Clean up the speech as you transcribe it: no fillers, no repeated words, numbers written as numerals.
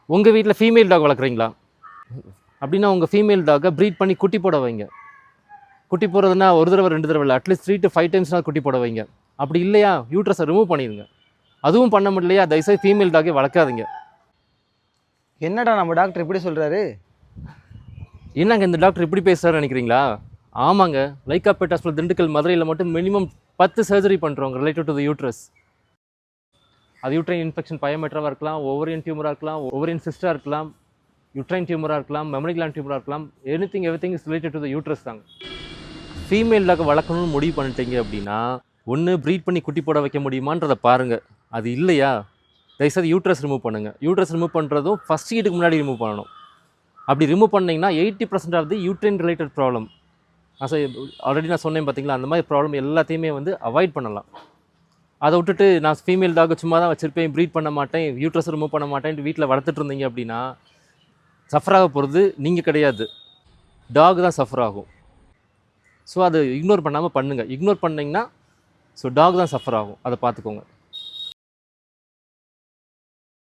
உங்கள் வீட்டில் female dog வளர்க்குறீங்களா? அப்படின்னா உங்கள் ஃபீமேல் டாகை ப்ரீட் பண்ணி குட்டி போட வைங்க. குட்டி போடுறதுனா ஒரு தடவை 2 தடவை இல்லை, அட்லீஸ்ட் 3 to 5 டைம்ஸ்னால் குட்டி போட வைங்க. அப்படி இல்லையா யூட்ரஸை ரிமூவ் பண்ணிடுங்க. அதுவும் பண்ண முடியலையா தயவுசெய்து ஃபீமேல் டாகை வளர்க்காதீங்க. என்னடா நம்ம டாக்டர் இப்படி சொல்கிறாரு? என்னங்க இந்த டாக்டர் இப்படி பேசுகிறாரு நினைக்கிறீங்களா? ஆமாங்க, லைக்கா பெட் ஹாஸ்பிட்டல் திண்டுக்கல் மதுரையில் மட்டும் மினிமம் 10 சர்ஜரி பண்ணுறோங்க ரிலேட்டட் டு த யூட்ரஸ். அது யூட்ரைன் இன்ஃபெக்ஷன் பயோமெட்ராவாக இருக்கலாம், ஓவரியன் டியூமராக இருக்கலாம், ஓவரியன் சிஸ்டாக இருக்கலாம், யூட்ரைன் டியூமராக இருக்கலாம், மெமரி கிளாண்ட் டியூமராக இருக்கலாம். Everything is related to the uterus தாங்க. ஃபீமேல் டாக் வளர்க்கணும்னு முடிவு பண்ணிட்டீங்க அப்படின்னா ஒன்று ப்ரீட் பண்ணி குட்டி போட வைக்க முடியுமான்றதை பாருங்கள். அது இல்லையா தயவுசெய்து யூட்ரஸ் ரிமூவ் பண்ணுங்கள். யூட்ரஸ் ரிமூவ் பண்ணுறதும் ஃபஸ்ட் ஹீட்டுக்கு முன்னாடி ரிமூவ் பண்ணணும். அப்படி ரிமூவ் பண்ணிங்கன்னா 80% of the uterine related problem, already நான் சொன்னேன் பார்த்தீங்களா, அந்த மாதிரி ப்ராப்ளம் எல்லாத்தையுமே அவாய்ட் பண்ணலாம். அதை விட்டுட்டு நான் ஃபீமேல் டாக் சும்மா தான் வச்சுருப்பேன், ப்ரீட் பண்ண மாட்டேன், யூட்ரஸ் ரிமூவ் பண்ண மாட்டேன்ட்டு வீட்டில் வளர்த்துட்டு இருந்தீங்க அப்படின்னா சஃபர் ஆக போகிறது நீங்கள் கிடையாது, டாக் தான் சஃபர் ஆகும். ஸோ அதை இக்னோர் பண்ணாமல் பண்ணுங்கள். இக்னோர் பண்ணிங்கன்னா டாக் தான் சஃபர் ஆகும். அதை பார்த்துக்கோங்க.